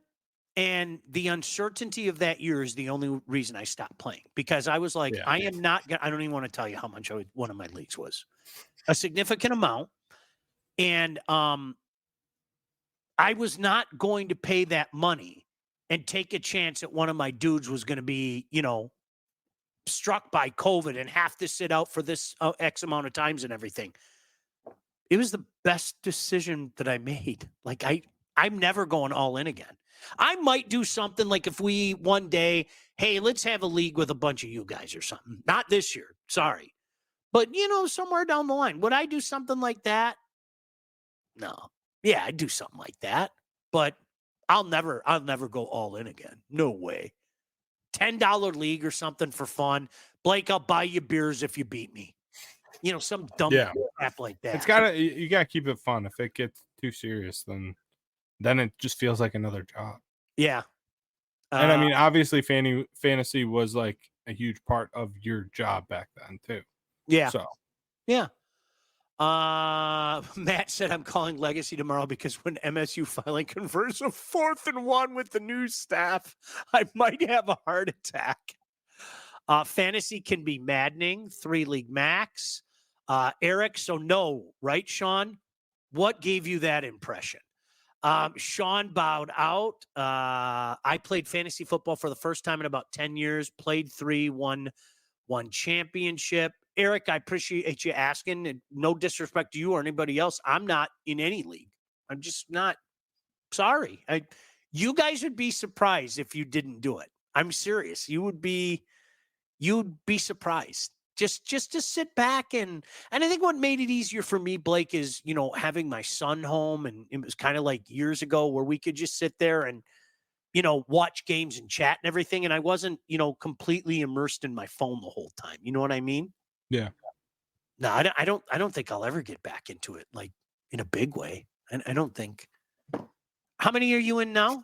and the uncertainty of that year is the only reason I stopped playing, because I was like, Yeah. I am not. I don't even want to tell you how much one of my leagues was, a significant amount, and I was not going to pay that money and take a chance that one of my dudes was going to be, struck by COVID and have to sit out for this X amount of times and everything. It was the best decision that I made. Like I'm never going all in again. I might do something like if we one day, hey, let's have a league with a bunch of you guys or something. Not this year. Sorry. But somewhere down the line, would I do something like that? No. Yeah, I'd do something like that. But I'll never go all in again. No way. $10 league or something for fun. Blake, I'll buy you beers if you beat me. Some dumb crap like that. You gotta keep it fun. If it gets too serious, then it just feels like another job. Yeah. And I mean, obviously fantasy was like a huge part of your job back then too. Yeah. So yeah. Matt said, I'm calling Legacy tomorrow because when MSU finally converts a 4th and 1 with the new staff, I might have a heart attack. Fantasy can be maddening. 3-league max. Eric, so no, right, Sean? What gave you that impression? Sean bowed out. I played fantasy football for the first time in about 10 years, played 3, won championship. Eric, I appreciate you asking, and no disrespect to you or anybody else. I'm not in any league. I'm just not. Sorry. You guys would be surprised if you didn't do it. I'm serious. You'd be surprised. Just to sit back and I think what made it easier for me, Blake, is, having my son home, and it was kind of like years ago where we could just sit there and, watch games and chat and everything. And I wasn't, completely immersed in my phone the whole time. You know what I mean? yeah. No, I don't think I'll ever get back into it, like in a big way. I don't think. How many are you in now?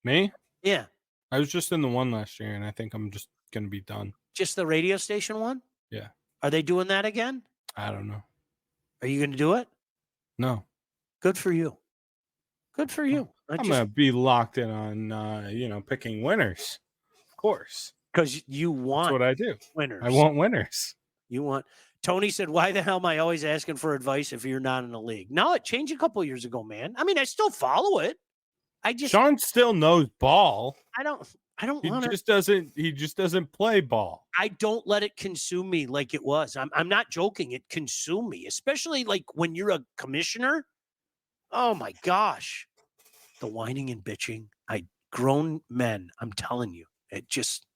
Me? Yeah. I was just in the one last year, and I think I'm just gonna be done. Just the radio station one? Yeah. Are they doing that again? I don't know. Are you going to do it? No. Good for you. Good for you. I'm gonna be locked in on picking winners. Of course. Because you want That's what I do. winners. I want winners. You want. Tony said, why the hell am I always asking for advice if you're not in the league? No, it changed a couple of years ago, man. I mean, I still follow it. Sean still knows ball. I don't He want just doesn't play ball. I don't let it consume me like it was. I'm not joking. It consumed me, especially like when you're a commissioner. Oh my gosh. The whining and bitching. Grown men, I'm telling you, it just,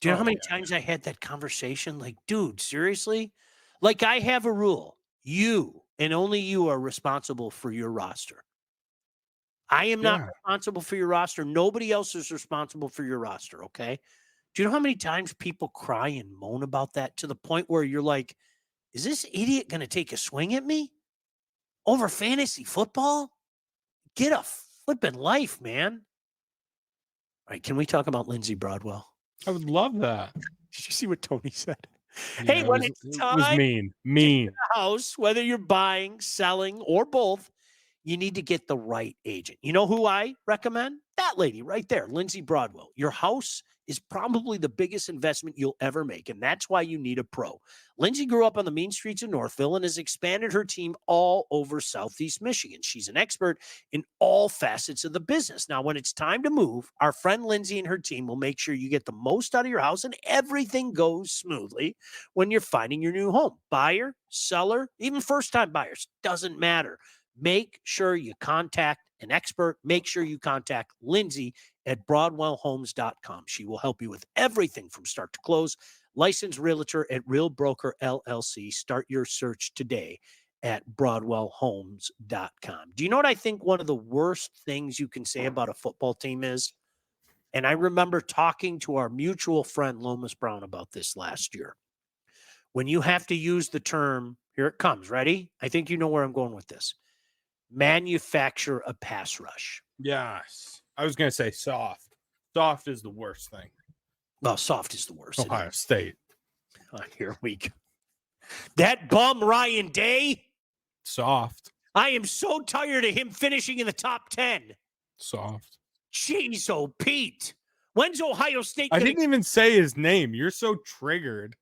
do you know how many times I had that conversation? Like, dude, seriously? Like, I have a rule. You and only you are responsible for your roster. I am not responsible for your roster. Nobody else is responsible for your roster, okay? Do you know how many times people cry and moan about that to the point where you're like, is this idiot going to take a swing at me over fantasy football? Get a flipping life, man. All right, can we talk about Lindsey Broadwell? I would love that. Did you see what Tony said? Yeah, Hey, when it's time it was mean. house, whether you're buying, selling, or both, you need to get the right agent. You know who I recommend? That lady right there, Lindsey Broadwell. Your house is probably the biggest investment you'll ever make, and that's why you need a pro. Lindsey grew up on the mean streets of Northville and has expanded her team all over Southeast Michigan. She's an expert in all facets of the business. Now, when it's time to move, our friend Lindsey and her team will make sure you get the most out of your house and everything goes smoothly when you're finding your new home. Buyer, seller, even first-time buyers, doesn't matter. Make sure you contact an expert. Make sure you contact Lindsey at BroadwellHomes.com. She will help you with everything from start to close. Licensed realtor at Real Broker LLC. Start your search today at BroadwellHomes.com. Do you know what I think one of the worst things you can say about a football team is? And I remember talking to our mutual friend Lomas Brown about this last year. When you have to use the term, here it comes, ready? I think you know where I'm going with this. Manufacture a pass rush. Yes. I was going to say soft. Soft is the worst thing. Well, soft is the worst. Ohio State. Here we go. That bum Ryan Day. Soft. I am so tired of him finishing in the top 10. Soft. Jeez, oh, Pete. When's Ohio State? I didn't even say his name. You're so triggered.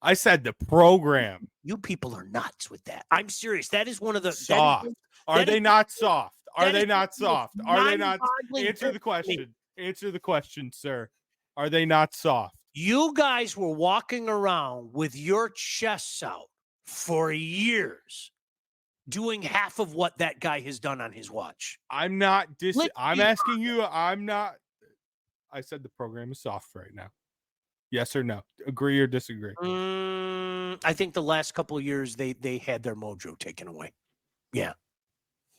I said the program. You people are nuts with that. I'm serious. That is one of the soft. Are they not soft? Are they not soft? Are they not? Answer the question. Answer the question, sir. Are they not soft? You guys were walking around with your chests out for years, doing half of what that guy has done on his watch. I'm not. I'm asking you. I'm not. I said the program is soft right now. Yes or no? Agree or disagree? I think the last couple of years they had their mojo taken away. Yeah,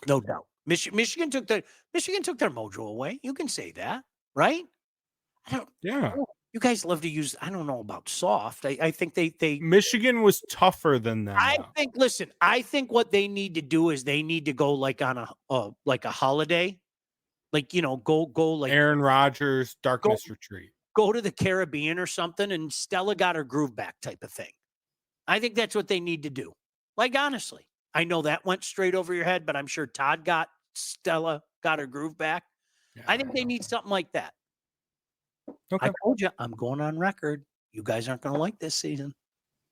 no doubt. Michigan took their mojo away. You can say that, right? Yeah. You guys love to use. I don't know about soft. I think they Michigan was tougher than that. I think what they need to do is they need to go like on a holiday, like go like Aaron Rodgers darkness retreat. Go to the Caribbean or something, and Stella got her groove back type of thing. I think that's what they need to do. Like, honestly, I know that went straight over your head, but I'm sure Stella got her groove back. Yeah, I think they need something like that. Okay. I told you, I'm going on record. You guys aren't going to like this season.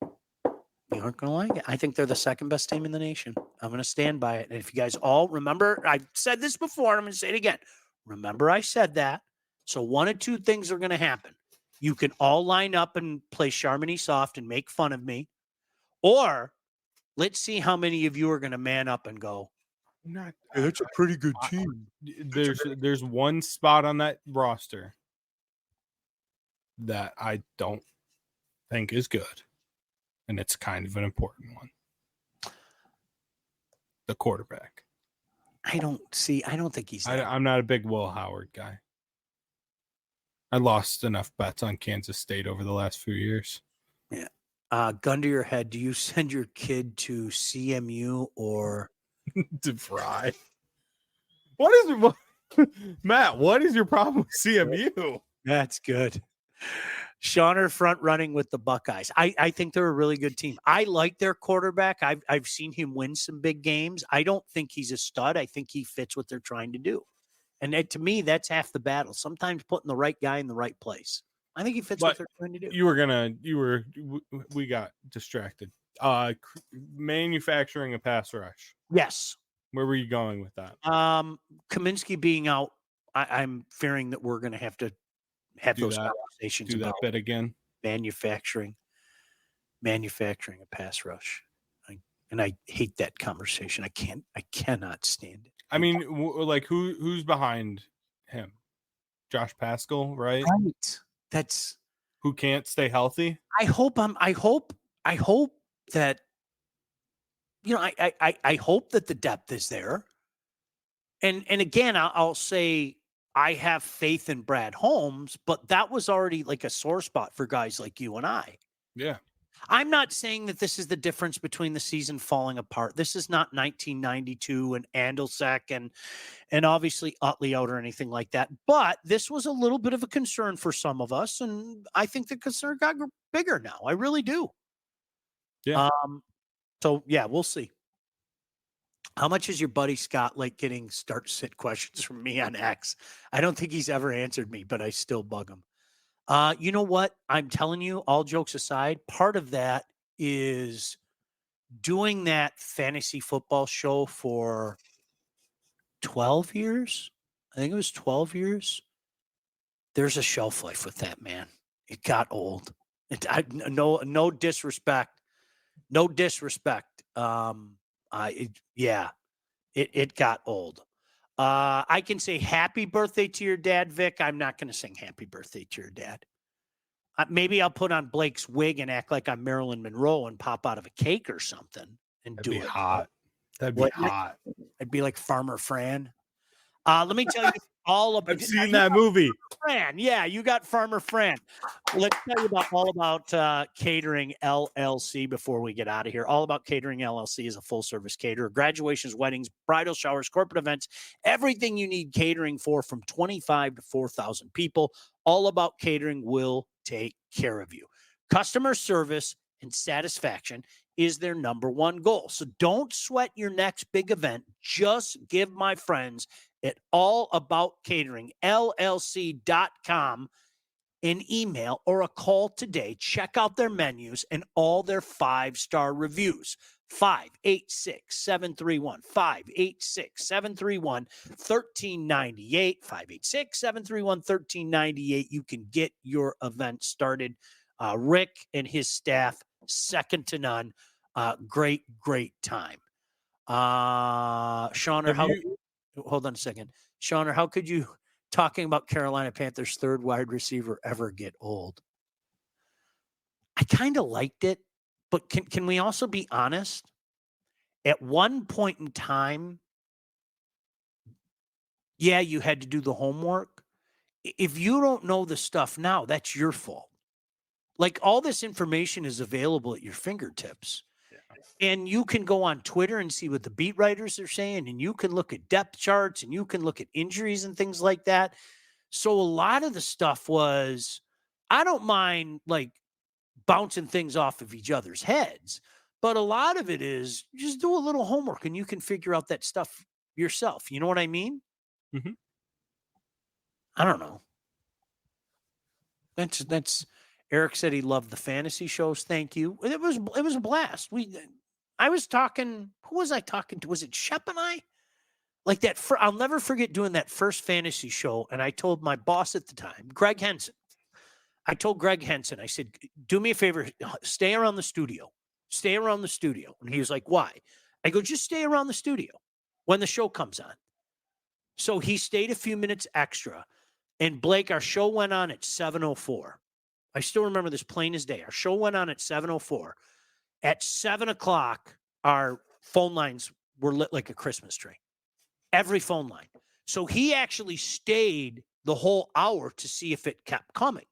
You aren't going to like it. I think they're the second best team in the nation. I'm going to stand by it. And if you guys all remember, I've said this before, I'm going to say it again. Remember I said that. So one of two things are going to happen. You can all line up and play Charmony soft and make fun of me. Or let's see how many of you are going to man up and go, hey, that's a pretty good team. There's one spot on that roster that I don't think is good. And it's kind of an important one. The quarterback. I don't think he's I'm not a big Will Howard guy. I lost enough bets on Kansas State over the last few years. Yeah. Gun to your head, do you send your kid to CMU or to Fry? Matt, what is your problem with CMU? That's good. Sean are front running with the Buckeyes. I think they're a really good team. I like their quarterback. I've seen him win some big games. I don't think he's a stud. I think he fits what they're trying to do. And to me, that's half the battle. Sometimes putting the right guy in the right place. I think he fits But what they're trying to do. We got distracted. Manufacturing a pass rush. Yes. Where were you going with that? Kaminsky being out, I'm fearing that we're going to have Do those that. conversations Do that about bit again. manufacturing a pass rush. I hate that conversation. I cannot stand it. I mean, like who's behind him? Josh Pascal, right? Right. That's Who can't stay healthy? I hope that I hope that the depth is there. And again, I'll say I have faith in Brad Holmes, but that was already like a sore spot for guys like you and I. Yeah. I'm not saying that this is the difference between the season falling apart. This is not 1992 and Andelsack and obviously Utley out or anything like that. But this was a little bit of a concern for some of us, and I think the concern got bigger now. I really do. Yeah. So yeah, we'll see. How much is your buddy Scott like getting start sit questions from me on X? I don't think he's ever answered me, but I still bug him. You know what? I'm telling you, all jokes aside, part of that is doing that fantasy football show for 12 years. I think it was 12 years. There's a shelf life with that, man. It got old. No disrespect. No disrespect. It got old. I can say happy birthday to your dad, Vic. I'm not going to sing happy birthday to your dad. Maybe I'll put on Blake's wig and act like I'm Marilyn Monroe and pop out of a cake or something and That'd do be it. hot. That'd be hot. I'd be like Farmer Fran. Let me tell you all about. I've seen that movie. Fran, yeah, you got Farmer Fran. Let's tell you all about Catering LLC before we get out of here. All About Catering LLC is a full-service caterer. Graduations, weddings, bridal showers, corporate events, everything you need catering for from 25 to 4,000 people. All About Catering will take care of you. Customer service and satisfaction is their number one goal. So don't sweat your next big event. Just give my friends at allaboutcateringllc.com an email or a call today. Check out their menus and all their 5-star reviews. 586-731 1398 586-731-1398. You can get your event started. Rick and his staff, second to none. Great time. Shauner, hold on a second. Shauner, how could you, talking about Carolina Panthers' third wide receiver, ever get old? I kind of liked it, but can we also be honest? At one point in time, yeah, you had to do the homework. If you don't know the stuff now, that's your fault. Like, all this information is available at your fingertips. And you can go on Twitter and see what the beat writers are saying, and you can look at depth charts, and you can look at injuries and things like that. So a lot of the stuff was, I don't mind like bouncing things off of each other's heads, but a lot of it is just do a little homework and you can figure out that stuff yourself. You know what I mean? Mm-hmm. I don't know. That's Eric said he loved the fantasy shows. Thank you. It was a blast. I was talking, who was I talking to? Was it Shep and I? Like that, I'll never forget doing that first fantasy show. And I told my boss at the time, Greg Henson, I told Greg Henson, I said, do me a favor, stay around the studio. Stay around the studio. And he was like, why? I go, just stay around the studio when the show comes on. So he stayed a few minutes extra. And Blake, our show went on at 7:04. I still remember this plain as day. Our show went on at 7:04. At 7 o'clock, our phone lines were lit like a Christmas tree. Every phone line. So he actually stayed the whole hour to see if it kept coming.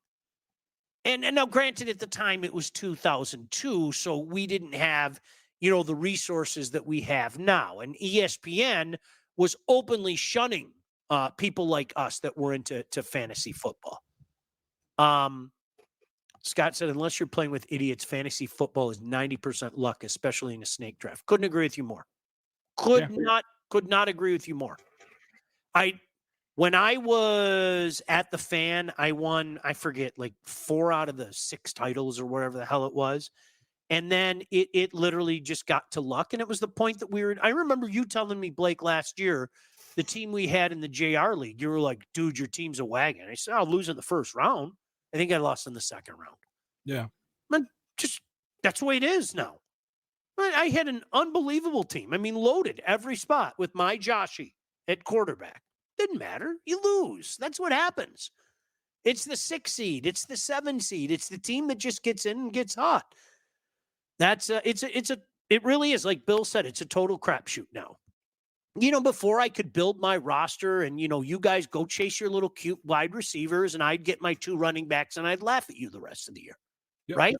And now, granted, at the time it was 2002, so we didn't have, the resources that we have now. And ESPN was openly shunning people like us that were into fantasy football. Scott said, unless you're playing with idiots, fantasy football is 90% luck, especially in a snake draft. Couldn't agree with you more. Could not agree with you more. When I was at the Fan, I won, I forget, like 4 out of the 6 titles or whatever the hell it was. And then it literally just got to luck. And it was the point that I remember you telling me, Blake, last year, the team we had in the JR League, you were like, dude, your team's a wagon. I said, I'll lose in the first round. I think I lost in the second round. Yeah. But just, that's the way it is now. I had an unbelievable team. I mean, loaded every spot with my Joshy at quarterback. Didn't matter. You lose. That's what happens. It's the 6 seed. It's the 7 seed. It's the team that just gets in and gets hot. It really is. Like Bill said, it's a total crapshoot now. Before I could build my roster and, you guys go chase your little cute wide receivers and I'd get my 2 running backs and I'd laugh at you the rest of the year. Yep. Right?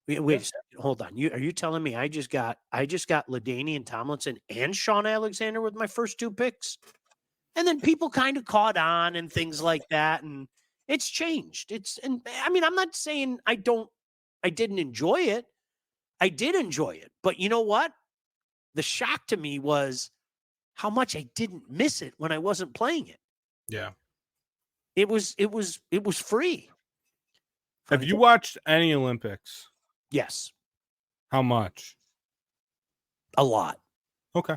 Wait a second. Hold on. Are you telling me I just got LaDainian Tomlinson and Sean Alexander with my first 2 picks? And then people kind of caught on and things like that. And it's changed. I'm not saying I didn't enjoy it. I did enjoy it. But you know what? The shock to me was how much I didn't miss it when I wasn't playing it. Yeah. It was free. Have you watched any Olympics? Yes. How much? A lot. Okay.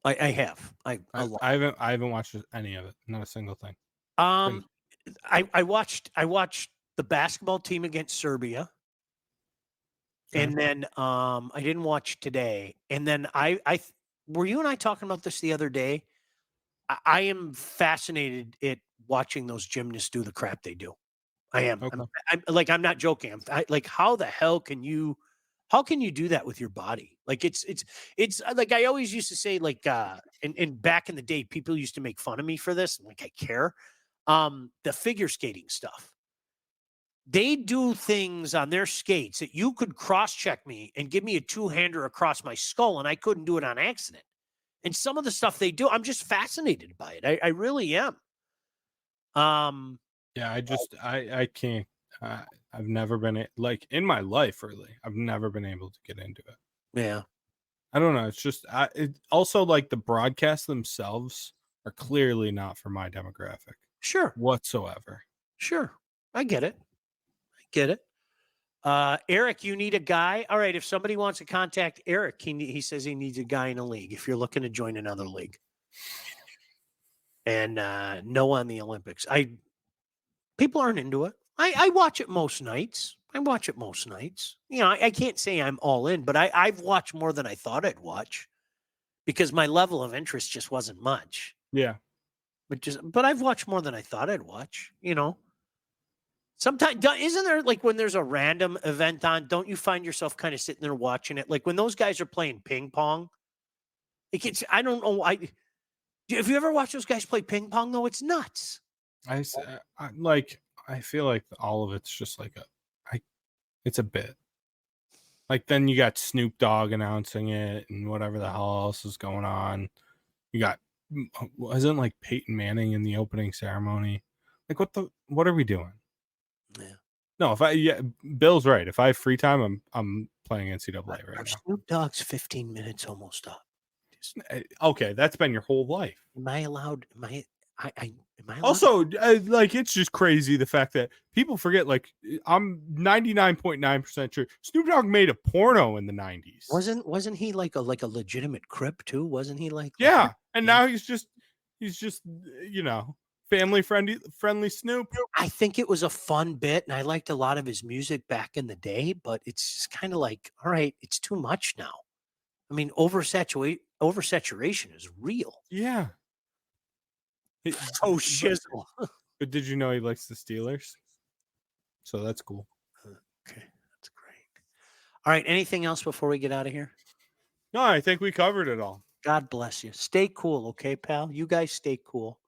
I have. I haven't watched any of it. Not a single thing. I watched the basketball team against Serbia. Okay. And then I didn't watch today. And then I were you and I talking about this the other day? I am fascinated at watching those gymnasts do the crap they do. I am. Okay. I'm not joking. Like, how the hell can you do that with your body? Like it's like I always used to say, like, and back in the day, people used to make fun of me for this. Like, I care. The figure skating stuff. They do things on their skates that you could cross-check me and give me a 2-hander across my skull, and I couldn't do it on accident. And some of the stuff they do, I'm just fascinated by it. I really am. Yeah, I can't. I've never been like in my life, really. I've never been able to get into it. Yeah. I don't know. It's just also like the broadcasts themselves are clearly not for my demographic. Sure. Whatsoever. Sure. I get it. Eric, you need a guy. All right. If somebody wants to contact Eric, he says he needs a guy in a league. If you're looking to join another league, and no on the Olympics, people aren't into it. I watch it most nights. I can't say I'm all in, but I've watched more than I thought I'd watch because my level of interest just wasn't much. Yeah. But I've watched more than I thought I'd watch. Sometimes, isn't there, like, when there's a random event on, don't you find yourself kind of sitting there watching it? Like when those guys are playing ping pong, I don't know. Have you ever watched those guys play ping pong though? It's nuts. I feel like all of it's just like it's a bit. Like then you got Snoop Dogg announcing it and whatever the hell else is going on. Wasn't like Peyton Manning in the opening ceremony? Like what are we doing? Yeah. No, Bill's right. If I have free time, I'm playing NCAA right now. Snoop Dogg's 15 minutes almost up. Okay, that's been your whole life. Am I allowed? Am I allowed? Also, like, it's just crazy the fact that people forget. Like, I'm 99.9% sure Snoop Dogg made a porno in the 90s. Wasn't he like a legitimate Crip too? Wasn't he like? Yeah, and now he's just family friendly Snoop. I think it was a fun bit, and I liked a lot of his music back in the day. But it's just kind of like, all right, it's too much now. I mean, oversaturation is real. Yeah. Oh, shizzle. But did you know he likes the Steelers? So that's cool. Okay, that's great. All right, anything else before we get out of here? No, I think we covered it all. God bless you. Stay cool, okay, pal? You guys stay cool.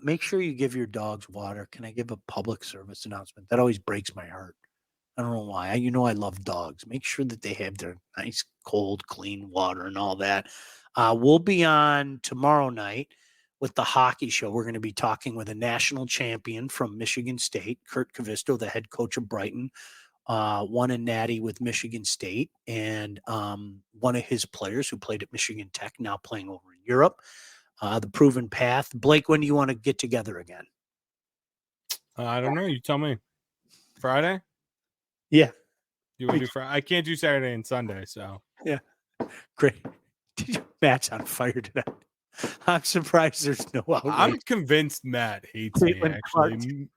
Make sure you give your dogs water. Can I give a public service announcement? That always breaks my heart. I don't know why. I love dogs. Make sure that they have their nice, cold, clean water and all that. We'll be on tomorrow night with the hockey show. We're going to be talking with a national champion from Michigan State, Kurt Kavisto, the head coach of Brighton, won a natty with Michigan State, and one of his players who played at Michigan Tech, now playing over in Europe. the proven path. Blake, when do you want to get together again? I don't know. You tell me. Friday? Yeah. You want to do Friday? I can't do Saturday and Sunday, so. Yeah. Great. Matt's on fire tonight. I'm surprised there's no outrage. I'm convinced Matt hates me, Caitlin actually.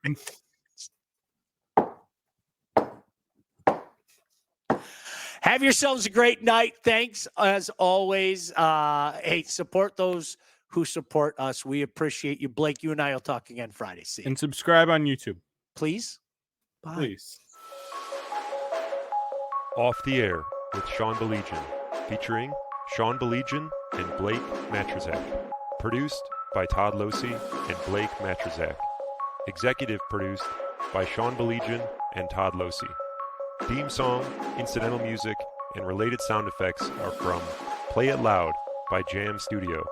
Have yourselves a great night. Thanks, as always. Hey, support those who support us. We appreciate you. Blake, you and I will talk again Friday. See you. And subscribe on YouTube. Please. Bye. Please. Off the Air with Sean Baligian, featuring Sean Baligian and Blake Majchrzak. Produced by Todd Losey and Blake Majchrzak. Executive produced by Sean Baligian and Todd Losey. Theme song, incidental music, and related sound effects are from Play It Loud by Jam Studio.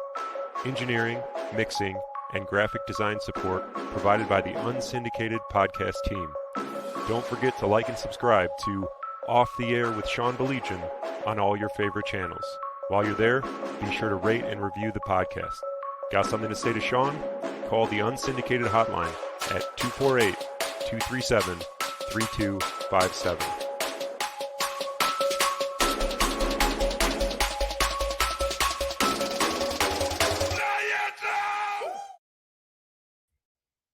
Engineering, mixing, and graphic design support provided by the unsyndicated podcast team. Don't forget to like and subscribe to Off the Air with Sean Baligian on all your favorite channels. While you're there, be sure to rate and review the podcast. Got something to say to Sean? Call the unsyndicated hotline at 248-237-3257.